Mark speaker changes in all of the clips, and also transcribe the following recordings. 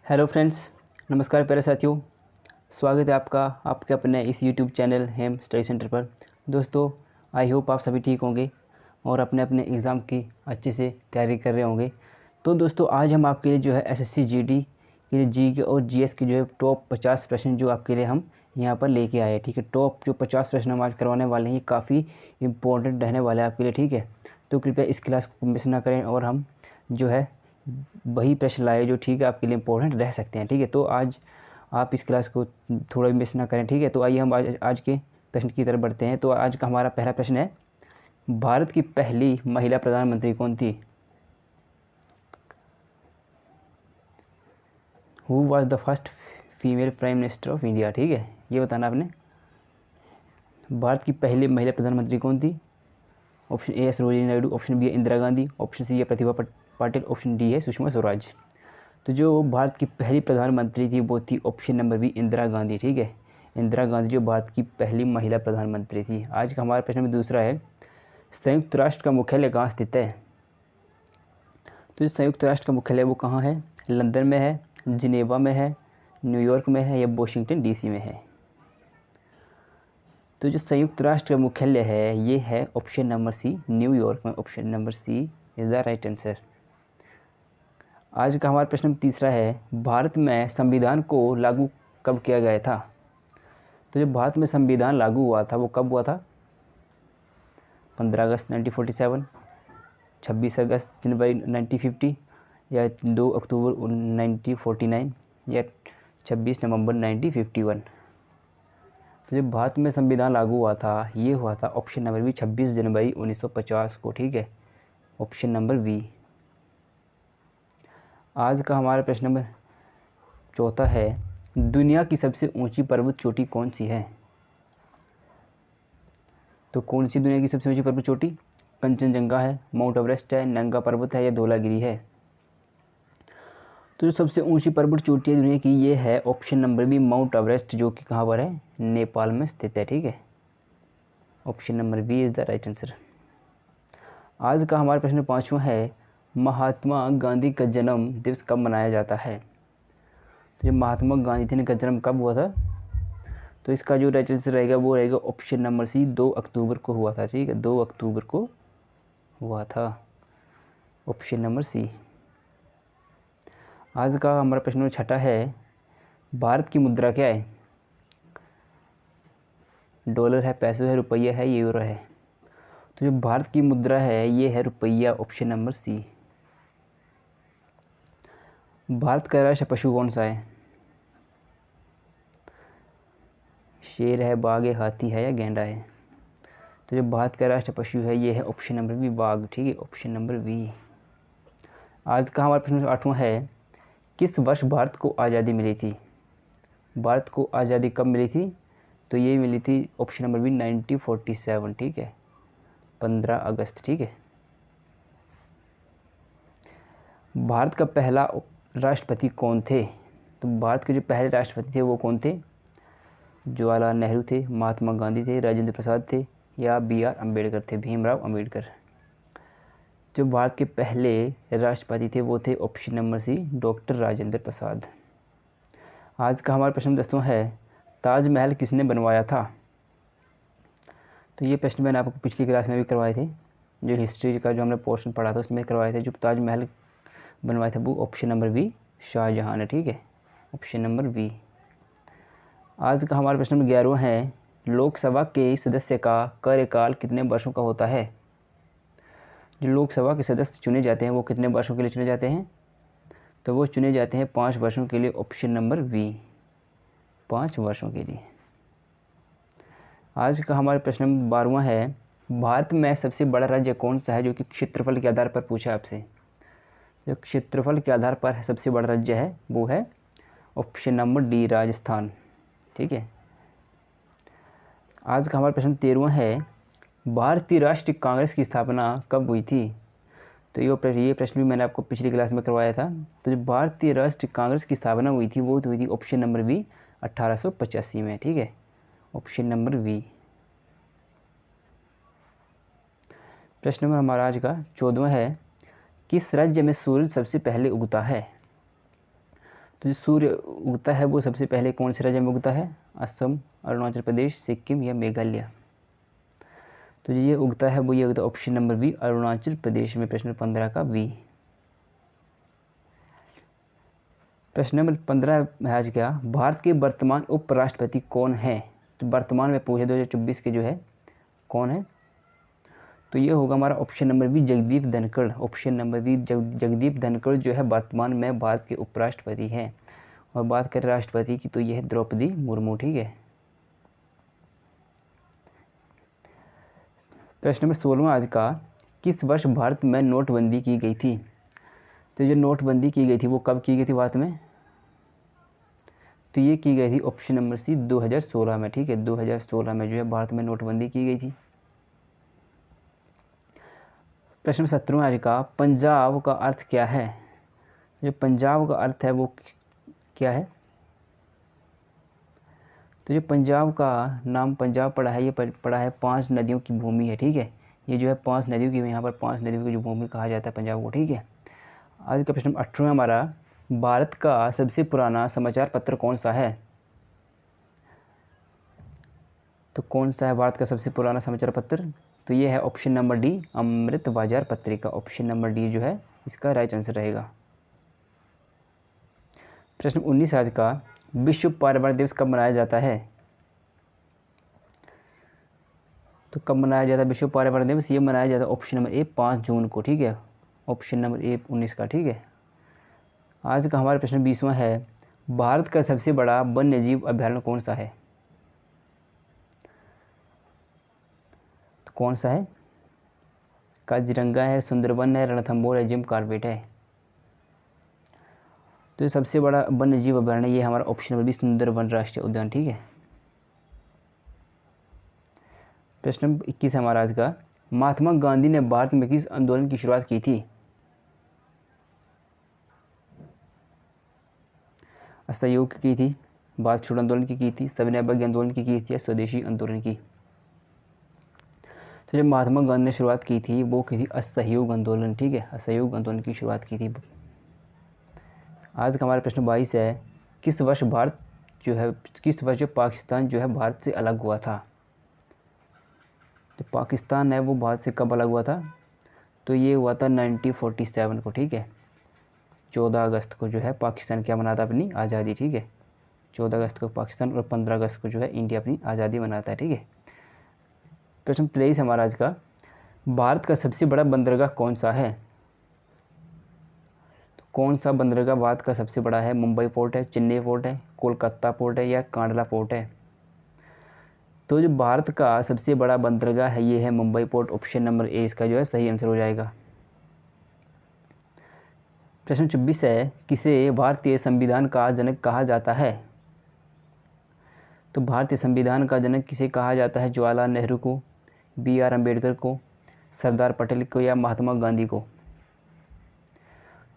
Speaker 1: Hello friends, नमस्कार प्यारे साथियों। स्वागत है आपका आपके अपने इस यूट्यूब चैनल हेम स्टडी सेंटर पर। दोस्तों, आई होप आप सभी ठीक होंगे और अपने अपने एग्ज़ाम की अच्छे से तैयारी कर रहे होंगे। तो दोस्तों, आज हम आपके लिए जो है एसएससी जीडी के लिए जी के और जीएस के जो है टॉप 50 प्रश्न जो आपके लिए हम यहाँ पर लेके आए हैं। ठीक है, टॉप जो 50 प्रश्न हम आज करवाने वाले हैं, ये काफ़ी इंपॉर्टेंट रहने वाले हैं आपके लिए। ठीक है, तो कृपया इस क्लास को मिस ना करें और हम जो है वही प्रश्न लाए जो ठीक है आपके लिए इम्पोर्टेंट रह सकते हैं। ठीक है, तो आज आप इस क्लास को थोड़ा भी मिस ना करें। ठीक है, तो आइए हम आज के प्रश्न की तरफ बढ़ते हैं। तो आज का हमारा पहला प्रश्न है, भारत की पहली महिला प्रधानमंत्री कौन थी? Who was the first female prime minister of India? ठीक है, ये बताना आपने। भारत की पहली महिला प्रधानमंत्री कौन थी? ऑप्शन ए है सरोजिनी नायडू, ऑप्शन बी है इंदिरा गांधी, ऑप्शन सी है प्रतिभा पाटिल, ऑप्शन डी है सुषमा स्वराज। तो जो भारत की पहली प्रधानमंत्री थी वो थी option number B Indira Gandhi. ठीक है, इंदिरा गांधी जो भारत की पहली महिला प्रधानमंत्री थी। आज का हमारा प्रश्न में दूसरा है, संयुक्त राष्ट्र का मुख्यालय कहाँ स्थित है? तो जो संयुक्त राष्ट्र का मुख्यालय वो कहाँ है? लंदन में है, जिनेवा में है, न्यूयॉर्क में है या वाशिंगटन डीसी में है? तो जो संयुक्त राष्ट्र का मुख्यालय है ये है ऑप्शन नंबर सी, न्यूयॉर्क में। Option number C is the right answer. आज का हमारा प्रश्न तीसरा है, भारत में संविधान को लागू कब किया गया था? तो जब भारत में संविधान लागू हुआ था वो कब हुआ था? 15 अगस्त 1947, 26 अगस्त जनवरी 1950 या 2 अक्टूबर 1949 या 26 नवंबर 1951? तो जब भारत में संविधान लागू हुआ था ये हुआ था ऑप्शन नंबर बी 26 जनवरी 1950 को। ठीक है, ऑप्शन नंबर बी। आज का हमारा प्रश्न नंबर चौथा है, दुनिया की सबसे ऊंची पर्वत चोटी कौन सी है? तो कौन सी दुनिया की सबसे ऊंची पर्वत चोटी? कंचनजंगा है, माउंट एवरेस्ट है, नंगा पर्वत है या धौलागिरी है? तो जो सबसे ऊंची पर्वत चोटी है दुनिया की ये है option number B Mount Everest, जो कि कहाँ पर है? नेपाल में स्थित है। ठीक है, option number B is the right answer. आज का हमारा प्रश्न पाँचवां है, महात्मा गांधी का जन्म दिवस कब मनाया जाता है? तो जब महात्मा गांधी थे इनका जन्म कब हुआ था? तो इसका जो राइट आंसर रहेगा वो रहेगा ऑप्शन नंबर सी, 2 अक्टूबर को हुआ था। ठीक है, 2 अक्टूबर को हुआ था, ऑप्शन नंबर सी। आज का हमारा प्रश्न नंबर छठा है, भारत की मुद्रा क्या है? डॉलर है, पैसो है, रुपया है, यूरो है? तो जो भारत की मुद्रा है ये है रुपया, ऑप्शन नंबर सी। भारत का राष्ट्रीय पशु कौन सा है? शेर है, बाघ है, हाथी है या गेंडा है? तो जो भारत का राष्ट्रीय पशु है ये है ऑप्शन नंबर बी बाघ। ठीक है, ऑप्शन नंबर बी। आज का हमारा प्रश्न आठवां है, किस वर्ष भारत को आज़ादी मिली थी? भारत को आज़ादी कब मिली थी? तो ये मिली थी ऑप्शन नंबर बी 1947। ठीक है, 15 अगस्त। ठीक है, भारत का पहला राष्ट्रपति कौन थे? तो भारत के जो पहले राष्ट्रपति थे वो कौन थे? जवाहरलाल नेहरू थे, महात्मा गांधी थे, राजेंद्र प्रसाद थे या बी.आर. अम्बेडकर थे, भीमराव अम्बेडकर? जो भारत के पहले राष्ट्रपति थे वो थे option number C, doctor Rajendra Prasad. आज का हमारा प्रश्न 10वां है, ताजमहल किसने बनवाया था? तो ये प्रश्न मैंने आपको पिछली क्लास में भी करवाए थे, जो हिस्ट्री का जो हमने पोर्शन पढ़ा था उसमें करवाए थे। जो ताजमहल बनवाए थे वो ऑप्शन नंबर बी शाहजहाँ ने। ठीक है, ऑप्शन नंबर बी। आज का हमारा प्रश्न नंबर 11वां है, लोकसभा के सदस्य का कार्यकाल कितने वर्षों का होता है? जो लोकसभा के सदस्य चुने जाते हैं वो कितने वर्षों के लिए चुने जाते हैं? तो वो चुने जाते हैं 5 वर्षों के लिए, ऑप्शन नंबर बी, 5 वर्षों के लिए। आज का हमारा प्रश्न नंबर 12वां है, भारत में सबसे बड़ा राज्य कौन सा है? जो कि क्षेत्रफल के आधार पर पूछा आपसे। जो क्षेत्रफल के आधार पर सबसे बड़ा राज्य है वो है ऑप्शन नंबर डी, राजस्थान। ठीक है, आज का हमारा प्रश्न 13वां है, भारतीय राष्ट्रीय कांग्रेस की स्थापना कब हुई थी? तो ये प्रश्न भी मैंने आपको पिछली क्लास में करवाया था। तो जो भारतीय राष्ट्रीय कांग्रेस की स्थापना हुई थी वो हुई थी ऑप्शन नंबर बी 1885 में। ठीक है, ऑप्शन नंबर बी। प्रश्न नंबर हमारा आज का 14वां है, किस राज्य में सूरज सबसे पहले उगता है? तो जो सूर्य उगता है वो सबसे पहले कौन से राज्य में उगता है? असम, अरुणाचल प्रदेश, सिक्किम या मेघालय? तो ये उगता है वो ये उगता है option number B, Arunachal Pradesh में। प्रश्न 15 का बी। प्रश्न नंबर 15 है आज क्या, भारत के वर्तमान उपराष्ट्रपति कौन है? तो वर्तमान में पूछे 2024 के जो है कौन है? तो ये होगा हमारा option number B, Jagdeep Dhankhar. Option number B, Jagdeep Dhankhar जो है वर्तमान में भारत के उपराष्ट्रपति हैं। और बात करें राष्ट्रपति की तो यह है द्रौपदी मुर्मू, ठीक है। प्रश्न नंबर 16 आज का, किस वर्ष भारत में नोटबंदी की गई थी? तो जो नोटबंदी की गई थी वो कब की गई थी भारत में? तो ये की गई थी ऑप्शन नंबर सी, 2016 में, ठीक है। 2016 में जो है भारत में नोटबंदी की गई थी। प्रश्न 17 आज का, पंजाब का अर्थ क्या है? जो पंजाब का अर्थ है वो क्या है? तो जो पंजाब का नाम पंजाब पड़ा है, ये पड़ा है 5 नदियों की भूमि है, ठीक है। ये जो है 5 नदियों की, यहाँ पर 5 नदियों की जो भूमि कहा जाता है पंजाब को, ठीक है। आज का प्रश्न 18 हमारा, भारत का सबसे पुराना समाचार पत्र कौन सा है? तो कौन सा है भारत का सबसे पुराना समाचार पत्र? तो ये है ऑप्शन नंबर डी, अमृत बाजार पत्रिका। ऑप्शन नंबर डी जो है इसका राइट आंसर रहेगा। प्रश्न 19 आज का, विश्व पर्यावरण दिवस कब मनाया जाता है? तो कब मनाया जाता है विश्व पर्यावरण दिवस? ये मनाया जाता है ऑप्शन नंबर ए, 5 जून को, ठीक है। ऑप्शन नंबर ए 19 का, ठीक है। आज का हमारा प्रश्न 20वां है, भारत का सबसे बड़ा वन्यजीव अभयारण्य कौन सा है? तो कौन सा है? काजीरंगा है, सुंदरबन है, रणथंभौर है, जिम कॉर्बेट है। तो सबसे बड़ा वन्यजीव अभयारण्य ये हमारा ऑप्शन नंबर बी, सुंदरबन राष्ट्रीय उद्यान, ठीक है। प्रश्न नंबर 21 हमारा आज का, महात्मा गांधी ने भारत में किस आंदोलन की शुरुआत की थी? असहयोग की थी, भारत छोड़ो आंदोलन की थी, सविनय अवज्ञा आंदोलन की थी या स्वदेशी आंदोलन की? तो जब महात्मा गांधी ने शुरुआत की थी वो की थी असहयोग आंदोलन, ठीक है। असहयोग आंदोलन की शुरुआत की थी। आज का हमारा प्रश्न 22 है, किस वर्ष पाकिस्तान जो है भारत से अलग हुआ था? तो पाकिस्तान है वो भारत से कब अलग हुआ था? तो ये हुआ था 1947 को, ठीक है। 14 अगस्त को जो है पाकिस्तान क्या मनाता अपनी आज़ादी, ठीक है। 14 अगस्त को पाकिस्तान और 15 अगस्त को जो है इंडिया अपनी आज़ादी मनाता है, ठीक है। प्रश्न 23 हमारा आज का, भारत का सबसे बड़ा बंदरगाह कौन सा है? तो कौन सा बंदरगाह भारत का सबसे बड़ा है? मुंबई पोर्ट है, चेन्नई पोर्ट है, कोलकाता पोर्ट है या कांडला पोर्ट है? तो जो भारत का सबसे बड़ा बंदरगाह है ये है Mumbai port. Option number A इसका जो है सही आंसर हो जाएगा। प्रश्न 24 है, किसे भारतीय संविधान का जनक कहा जाता है? तो भारतीय संविधान का जनक किसे कहा जाता है? जवाहरलाल नेहरू को, BR अम्बेडकर को, सरदार पटेल को या महात्मा गांधी को?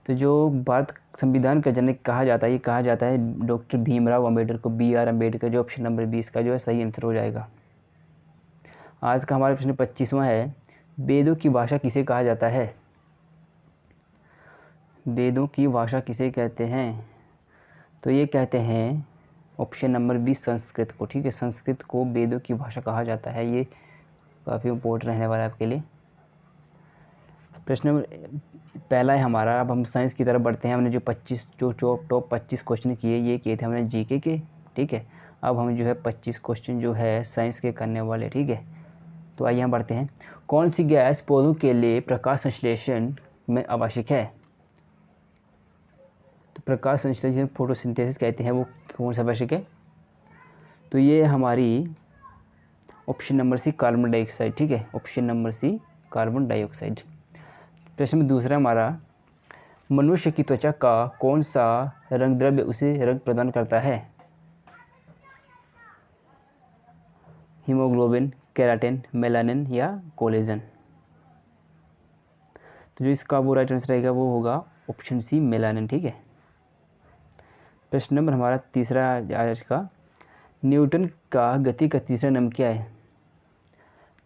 Speaker 1: तो जो भारत संविधान का जनक कहा जाता है ये कहा जाता है डॉक्टर भीमराव अम्बेडकर को, BR अम्बेडकर, जो ऑप्शन नंबर 20 का जो है सही आंसर हो जाएगा। आज का हमारा प्रश्न 25वां है, वेदों की भाषा किसे कहा जाता है? वेदों की भाषा किसे कहते हैं? तो ये कहते हैं ऑप्शन नंबर 20 संस्कृत को, ठीक है। संस्कृत को वेदों की भाषा कहा जाता है। ये काफ़ी इम्पोर्टेंट रहने वाला है आपके लिए। प्रश्न नंबर पहला है हमारा, अब हम साइंस की तरफ बढ़ते हैं। हमने जो टॉप 25 क्वेश्चन किए ये किए थे हमने GK के, ठीक है। अब हम जो है 25 क्वेश्चन जो है साइंस के करने वाले, ठीक है। तो आइए हम बढ़ते हैं। कौन सी गैस पौधों के लिए प्रकाश संश्लेषण में आवश्यक है? तो प्रकाश संश्लेषण फोटोसिंथेसिस कहते हैं, वो कौन सा आवश्यक है? तो ये हमारी option number C, carbon dioxide, ठीक है। Option number C, carbon dioxide. प्रश्न में दूसरा हमारा, मनुष्य की त्वचा का कौन सा रंग द्रव्य उसे रंग प्रदान करता है? हीमोग्लोबिन, केराटिन, मेलानिन या कोलेजन? तो जो इसका वो राइट आंसर रहेगा वो होगा ऑप्शन सी, मेलानिन, ठीक है। प्रश्न नंबर हमारा तीसरा आज का, न्यूटन का गति का तीसरा नियम क्या है?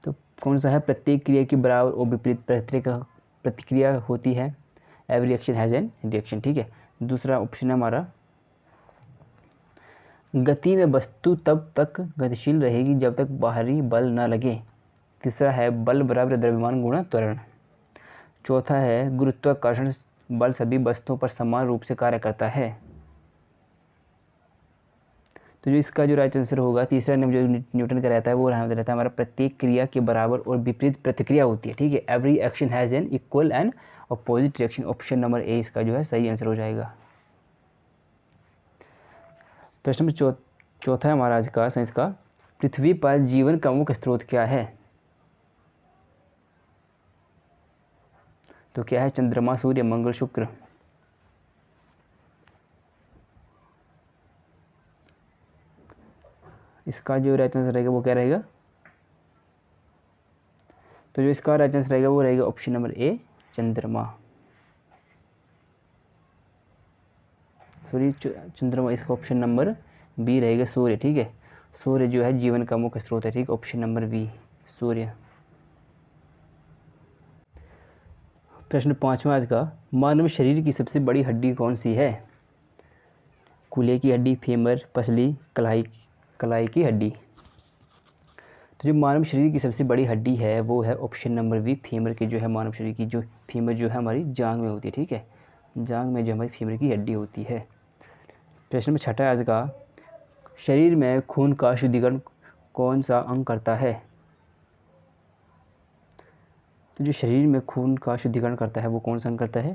Speaker 1: तो कौन सा है? प्रत्येक क्रिया की बराबर और विपरीत प्रतिक्रिया होती है। Every action has an reaction, ठीक है। दूसरा ऑप्शन है हमारा गति में वस्तु तब तक गतिशील रहेगी जब तक बाहरी बल न लगे। तीसरा है बल बराबर द्रव्यमान गुणा त्वरण। चौथा है गुरुत्वाकर्षण बल सभी वस्तुओं पर समान रूप से कार्य करता है। तो जो इसका जो राइट आंसर होगा, तीसरा नियम जो न्यूटन का रहता है वो रहता है हमारा प्रत्येक क्रिया के बराबर और विपरीत प्रतिक्रिया होती है। ठीक है, every action has an equal and opposite reaction. Option number A इसका जो है सही आंसर हो जाएगा। प्रश्न नंबर चौथा है हमारा आज का साइंस का, पृथ्वी पर जीवन का मुख्य स्रोत क्या है? तो क्या है? चंद्रमा, सूर्य, मंगल, शुक्र। इसका जो राइट आंसर रहेगा वो क्या रहेगा? तो जो इसका राइट आंसर रहेगा वो रहेगा ऑप्शन नंबर ए, चंद्रमा। सॉरी, चंद्रमा। इसका ऑप्शन नंबर बी रहेगा, सूर्य। ठीक है, सूर्य जो है जीवन का मुख्य स्रोत है। ठीक, ऑप्शन नंबर बी, सूर्य। प्रश्न 5वां आज का, मानव शरीर की सबसे बड़ी हड्डी कौन सी है? कूल्हे की हड्डी, फीमर, पसली, कलाई की हड्डी। तो जो मानव शरीर की सबसे बड़ी हड्डी है वो है ऑप्शन नंबर बी, फीमर की जो है मानव शरीर की जो फीमर जो है हमारी जांघ में होती है। ठीक है, जांघ में जो हमारी फीमर की हड्डी होती है। प्रश्न नंबर 6 आज का, शरीर में खून का शुद्धिकरण कौन सा अंग करता है? तो जो शरीर में खून का शुद्धिकरण करता है वो कौन सा अंग करता है?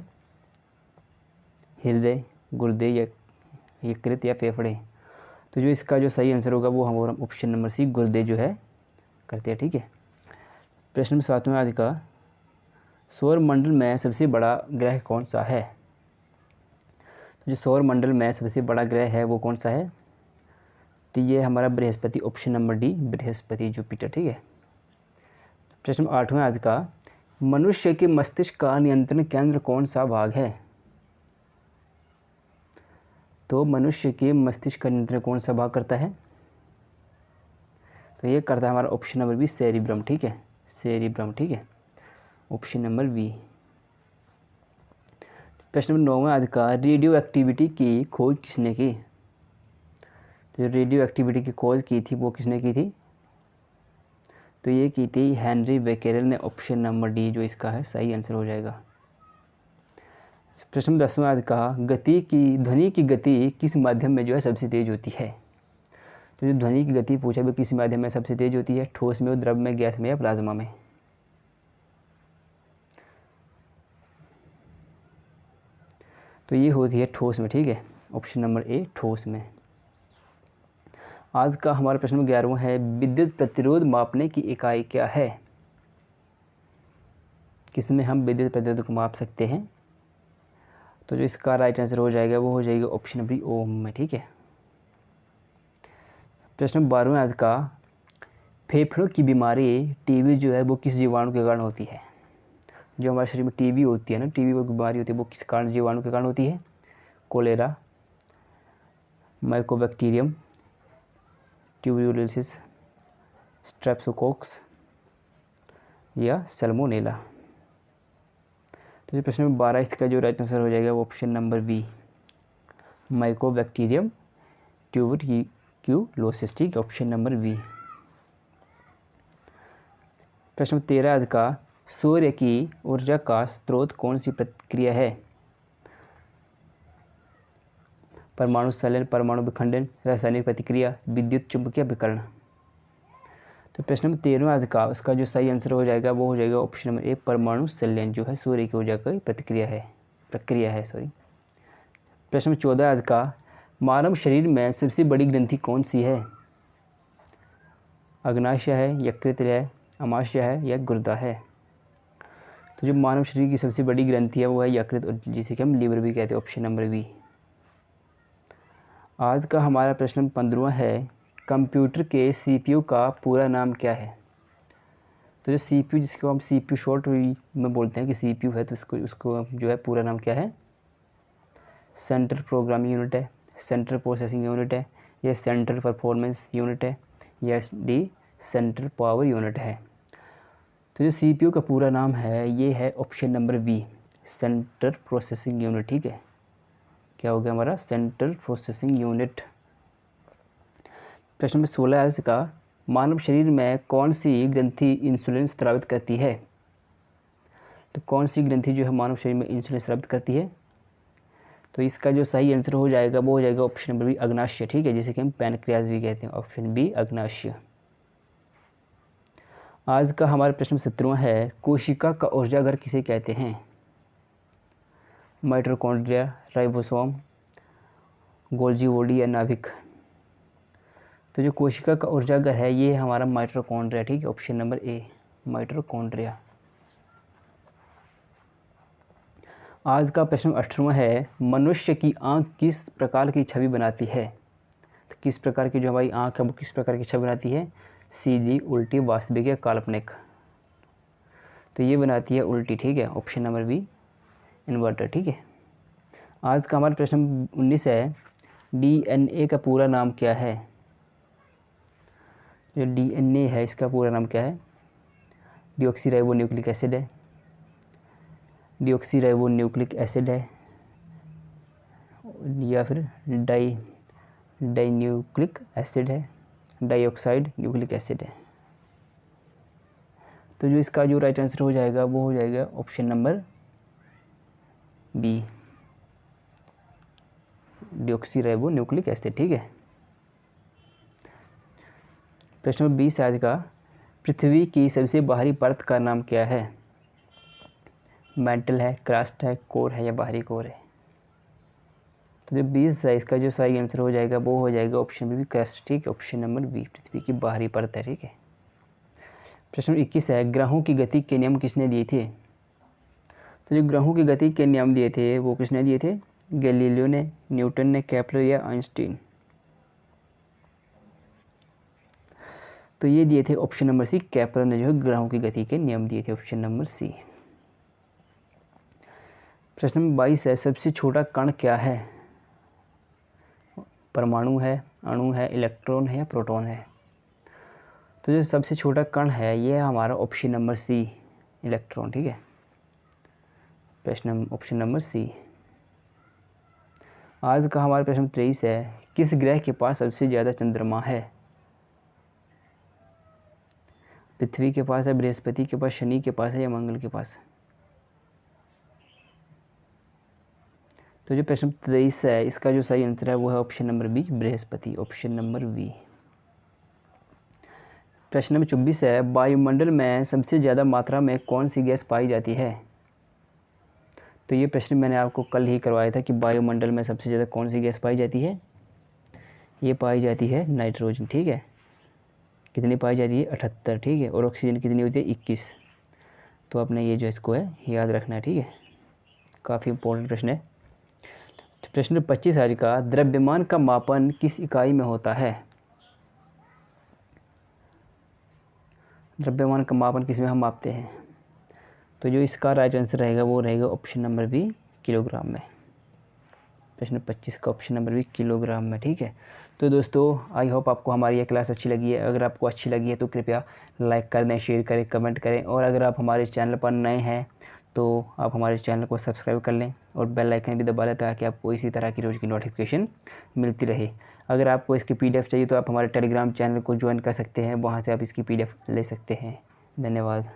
Speaker 1: हृदय, गुर्दे, या यकृत, या फेफड़े। तो जो इसका जो सही आंसर होगा वो हमारा ऑप्शन नंबर सी, गुर्दे जो है करते हैं। ठीक है, प्रश्न नंबर 7वां आज का, सौर मंडल में सबसे बड़ा ग्रह कौन सा है? तो जो सौर मंडल में सबसे बड़ा ग्रह है वो कौन सा है? तो ये हमारा Brihaspati, option number D, Brihaspati, Jupiter. ठीक है, प्रश्न 8वां आज का, मनुष्य के मस्तिष्क का नियंत्रण केंद्र कौन सा भाग है? तो मनुष्य के मस्तिष्क का नियंत्रण कौन सा भाग करता है? तो ये करता है हमारा ऑप्शन नंबर बी, सेरिब्रम। ठीक है, सेरिब्रम। ठीक है, ऑप्शन नंबर बी। प्रश्न नंबर 9वां आज का, रेडियो एक्टिविटी की खोज किसने की? तो रेडियो एक्टिविटी की खोज की थी वो किसने की थी? तो ये की थी हेनरी बेकेरेल ने, ऑप्शन नंबर डी जो इसका है सही आंसर हो जाएगा। प्रश्न 10वां आज का, ध्वनि की गति किस माध्यम में जो है सबसे तेज होती है? तो जो ध्वनि की गति पूछा भी किस माध्यम में सबसे तेज होती है? ठोस में, द्रव में, गैस में, या प्लाज्मा में? तो ये होती है ठोस में। ठीक है, ऑप्शन नंबर ए, ठोस में। आज का हमारा प्रश्न नंबर 11वां है, विद्युत प्रतिरोध मापने की इकाई क्या है? किसमें हम विद्युत प्रतिरोध को माप सकते हैं? तो जो इसका राइट आंसर हो जाएगा वो हो जाएगा ऑप्शन नंबर ओम में। ठीक है, प्रश्न नंबर 12वां आज का, फेफड़ों की बीमारी टीबी जो है वो किस जीवाणु के कारण होती है? जो हमारे शरीर में टीबी होती है ना, टीबी वो बीमारी होती है वो किस कारण, जीवाणु के कारण होती है? कोलेरा, माइकोबैक्टीरियम, ट्यूबरकुलोसिस, स्ट्रेप्टोकोकस, या सल्मोनेला। तो जो प्रश्न नंबर 12 इसका जो राइट आंसर हो जाएगा वो option number B, mycobacterium tuberculosis. ठीक है, ऑप्शन नंबर बी। प्रश्न नंबर 13 आज का, सूर्य की ऊर्जा का स्रोत कौन सी प्रक्रिया है? परमाणु संलयन, परमाणु विखंडन, रासायनिक प्रतिक्रिया, विद्युत चुंबकीय विकर्ण। तो प्रश्न नंबर 13 आज का उसका जो सही आंसर हो जाएगा वो हो जाएगा ऑप्शन नंबर ए, परमाणु संलयन जो है सूर्य की ऊर्जा की प्रक्रिया है। प्रश्न नंबर 14 आज का, मानव शरीर में सबसे बड़ी ग्रंथि कौन सी है? अग्नाशय है, यकृत है, अमाशय है, या गुर्दा है? तो जो मानव शरीर की सबसे बड़ी ग्रंथि है वो है यकृत, और जिसे कि हम लीवर भी कहते हैं, ऑप्शन नंबर बी। आज का हमारा प्रश्न नंबर 15वां है, कंप्यूटर के सीपीयू का पूरा नाम क्या है? तो जो सीपीयू जिसको हम सीपीयू शॉर्ट में बोलते हैं कि सीपीयू है, तो उसको जो है पूरा नाम क्या है? सेंट्रल प्रोग्रामिंग यूनिट है, सेंट्रल प्रोसेसिंग यूनिट है, या सेंट्रल परफॉर्मेंस यूनिट है, या डी सेंट्रल पावर यूनिट है? तो जो सीपीयू का पूरा नाम है ये है option number B, central processing unit. ठीक है, क्या हो गया हमारा? Central processing unit. प्रश्न नंबर 16 है इसका, मानव शरीर में कौन सी ग्रंथि इंसुलिन स्रावित करती है? तो कौन सी ग्रंथि जो है मानव शरीर में इंसुलिन स्रावित करती है? तो इसका जो सही आंसर हो जाएगा वो हो जाएगा ऑप्शन नंबर बी अग्नाशय, ठीक है, जिसे कि हम पैनक्रियाज भी कहते हैं। ऑप्शन बी अग्नाशय। आज का हमारा प्रश्न 17वां है, कोशिका का ऊर्जाघर किसे कहते हैं? माइटोकॉन्ड्रिया, राइबोसोम, गोल्जी बॉडी या नाभिक? तो जो कोशिका का ऊर्जाघर है ये हमारा माइटोकॉन्ड्रिया, ठीक है, ऑप्शन नंबर ए माइटोकॉन्ड्रिया। आज का प्रश्न 18वां है, मनुष्य की आंख किस प्रकार की छवि बनाती है? तो किस प्रकार की जो हमारी आंख है वो किस प्रकार की छवि बनाती है? सीधी, उल्टी, वास्तविक या काल्पनिक? तो ये बनाती है उल्टी, ठीक है, ऑप्शन नंबर बी इन्वर्टर, ठीक है। आज का हमारा प्रश्न 19 है, डीएनए का पूरा नाम क्या है? जो डीएनए है इसका पूरा नाम क्या है? डीऑक्सीराइबोन्यूक्लिक एसिड है, डीऑक्सीराइबोन्यूक्लिक एसिड है, या फिर डाइन्यूक्लिक एसिड है, डाइऑक्साइड न्यूक्लिक एसिड है। तो जो इसका जो राइट आंसर हो जाएगा वो हो जाएगा option number B deoxyribonucleic acid, ठीक है। प्रश्न नंबर 20 आज का, पृथ्वी की सबसे बाहरी परत का नाम क्या है? मेंटल है, क्रस्ट है, कोर है या बाहरी कोर है? तो जो 20 है इसका जो सही आंसर हो जाएगा वो हो जाएगा ऑप्शन बी क्रस्ट, ठीक है, ऑप्शन नंबर बी पृथ्वी की बाहरी परत है, ठीक है। प्रश्न नंबर 21 है, ग्रहों की गति के नियम किसने दिए थे? तो जो ग्रहों की गति के नियम दिए थे वो किसने दिए थे? गैलीलियो ने, न्यूटन ने, केपलर या आइंस्टीन? तो ये दिए थे ऑप्शन नंबर सी, केपलर ने जो है ग्रहों की गति के नियम दिए थे, ऑप्शन नंबर सी। प्रश्न नंबर 22 है, सबसे छोटा कण क्या है? परमाणु है, अणु है, इलेक्ट्रॉन है या प्रोटॉन है? तो जो सबसे छोटा कण है ये हमारा ऑप्शन नंबर सी इलेक्ट्रॉन, ठीक है, प्रश्न ऑप्शन नंबर सी। आज का हमारा प्रश्न 23 है, किस ग्रह के पास सबसे ज़्यादा चंद्रमा है? पृथ्वी के पास है, बृहस्पति के पास, शनि के पास है या मंगल के पास? तो जो प्रश्न 23 है इसका जो सही आंसर है वो है option number B Brihaspati, option number B. प्रश्न नंबर 24 है, वायुमंडल में सबसे ज़्यादा मात्रा में कौन सी गैस पाई जाती है? तो ये प्रश्न मैंने आपको कल ही करवाया था कि वायुमंडल में सबसे ज़्यादा कौन सी गैस पाई जाती है? ये पाई जाती है नाइट्रोजन, ठीक है। कितनी पाई जाती है? 78, ठीक है। और ऑक्सीजन कितनी होती है? 21। तो आपने ये जो इसको है याद रखना है, ठीक है, काफ़ी इंपॉर्टेंट प्रश्न है। तो प्रश्न 25 आज का, द्रव्यमान का मापन किस इकाई में होता है? द्रव्यमान का मापन किस में हम मापते हैं? तो जो इसका राइट आंसर रहेगा वो रहेगा ऑप्शन नंबर बी किलोग्राम में। प्रश्न 25 का ऑप्शन नंबर बी किलोग्राम में, ठीक है। तो दोस्तों आई होप आपको हमारी ये क्लास अच्छी लगी है। अगर आपको अच्छी लगी है तो कृपया लाइक कर दें, शेयर करें, कमेंट करें, और अगर आप हमारे चैनल पर नए हैं तो आप हमारे चैनल को सब्सक्राइब कर लें और बेल आइकन भी दबा लें ताकि आपको इसी तरह की रोज़ की नोटिफिकेशन मिलती रहे। अगर आपको इसकी PDF चाहिए तो आप हमारे टेलीग्राम चैनल को ज्वाइन कर सकते हैं, वहाँ से आप इसकी PDF ले सकते हैं। धन्यवाद।